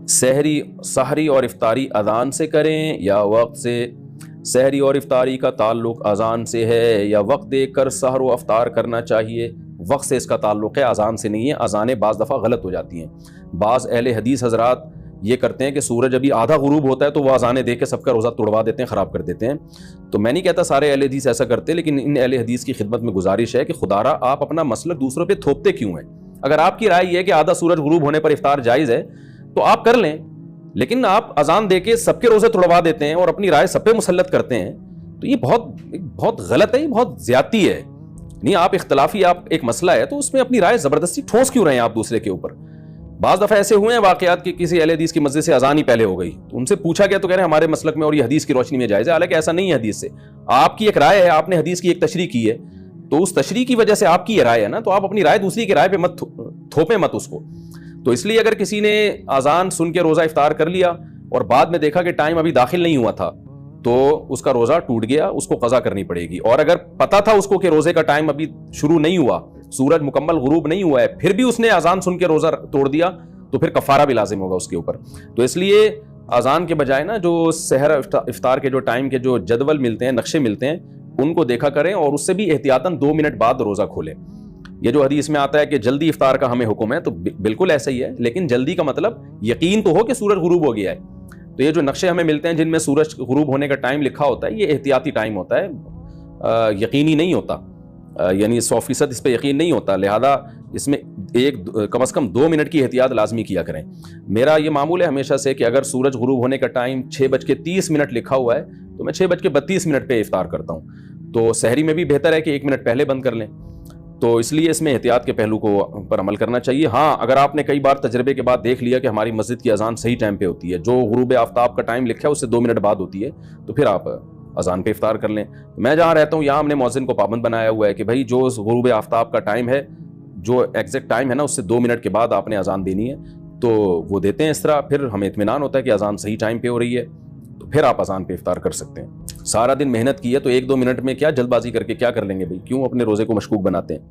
سحری اور افطاری اذان سے کریں یا وقت سے؟ سحری اور افطاری کا تعلق اذان سے ہے یا وقت دیکھ کر سحر و افطار کرنا چاہیے؟ وقت سے اس کا تعلق ہے، اذان سے نہیں ہے۔ اذانیں بعض دفعہ غلط ہو جاتی ہیں۔ بعض اہل حدیث حضرات یہ کرتے ہیں کہ سورج ابھی آدھا غروب ہوتا ہے تو وہ اذانیں دے کے سب کا روزہ توڑوا دیتے ہیں، خراب کر دیتے ہیں۔ تو میں نہیں کہتا سارے اہل حدیث ایسا کرتے، لیکن ان اہل حدیث کی خدمت میں گزارش ہے کہ خدا را آپ اپنا مسلک دوسروں پہ تھوپتے کیوں ہیں؟ اگر آپ کی رائے یہ ہے کہ آدھا سورج غروب ہونے پر افطار جائز ہے تو آپ کر لیں، لیکن آپ اذان دے کے سب کے روزے توڑوا دیتے ہیں اور اپنی رائے سب پہ مسلط کرتے ہیں، تو یہ بہت غلط ہے، یہ بہت زیادتی ہے۔ نہیں، آپ اختلافی ایک مسئلہ ہے تو اس میں اپنی رائے زبردستی ٹھونس کیوں رہے ہیں آپ دوسرے کے اوپر؟ بعض دفعہ ایسے ہوئے ہیں واقعات کہ کسی اہل حدیث کی مسجد سے اذان ہی پہلے ہو گئی، تو ان سے پوچھا گیا تو کہہ رہے ہیں ہمارے مسلک میں اور یہ حدیث کی روشنی میں جائز ہے، حالانکہ ایسا نہیں ہے حدیث سے۔ آپ کی ایک رائے ہے، آپ نے حدیث کی ایک تشریح کی ہے، تو اس تشریح کی وجہ سے آپ کی یہ رائے ہے نا، تو آپ اپنی رائے دوسری کی رائے پہ مت تھوپیں مت اس کو۔ تو اس لیے اگر کسی نے اذان سن کے روزہ افطار کر لیا اور بعد میں دیکھا کہ ٹائم ابھی داخل نہیں ہوا تھا تو اس کا روزہ ٹوٹ گیا، اس کو قضا کرنی پڑے گی۔ اور اگر پتا تھا اس کو کہ روزے کا ٹائم ابھی شروع نہیں ہوا، سورج مکمل غروب نہیں ہوا ہے، پھر بھی اس نے اذان سن کے روزہ توڑ دیا تو پھر کفارہ بھی لازم ہوگا اس کے اوپر۔ تو اس لیے اذان کے بجائے نا جو سحر افطار کے جو ٹائم کے جو جدول ملتے ہیں، نقشے ملتے ہیں، ان کو دیکھا کریں اور اس سے بھی احتیاطاً 2 منٹ بعد روزہ کھولیں۔ یہ جو حدیث میں آتا ہے کہ جلدی افطار کا ہمیں حکم ہے، تو بالکل ایسا ہی ہے، لیکن جلدی کا مطلب یقین تو ہو کہ سورج غروب ہو گیا ہے۔ تو یہ جو نقشے ہمیں ملتے ہیں جن میں سورج غروب ہونے کا ٹائم لکھا ہوتا ہے، یہ احتیاطی ٹائم ہوتا ہے، یقینی نہیں ہوتا، یعنی 100% اس پہ یقین نہیں ہوتا، لہذا اس میں کم از کم 2 منٹ کی احتیاط لازمی کیا کریں۔ میرا یہ معمول ہے ہمیشہ سے کہ اگر سورج غروب ہونے کا ٹائم 6:30 لکھا ہوا ہے تو میں 6:32 پہ افطار کرتا ہوں۔ تو سحری میں بھی بہتر ہے کہ 1 منٹ پہلے بند کر لیں۔ تو اس لیے اس میں احتیاط کے پہلو کو پر عمل کرنا چاہیے۔ ہاں، اگر آپ نے کئی بار تجربے کے بعد دیکھ لیا کہ ہماری مسجد کی اذان صحیح ٹائم پہ ہوتی ہے، جو غروب آفتاب کا ٹائم لکھا ہے اس سے 2 منٹ بعد ہوتی ہے، تو پھر آپ اذان پہ افطار کر لیں۔ میں جہاں رہتا ہوں یہاں ہم نے مؤذن کو پابند بنایا ہوا ہے کہ بھائی جو غروب آفتاب کا ٹائم ہے، جو ایگزیکٹ ٹائم ہے نا، اس سے 2 منٹ کے بعد آپ نے اذان دینی ہے، تو وہ دیتے ہیں اس طرح، پھر ہمیں اطمینان ہوتا ہے کہ اذان صحیح ٹائم پہ ہو رہی ہے، تو پھر آپ اذان پہ افطار کر سکتے ہیں۔ سارا دن محنت کی ہے تو 1-2 منٹ میں کیا جلد بازی کر کے کیا کر لیں گے بھائی؟ کیوں اپنے روزے کو مشکوک بناتے ہیں؟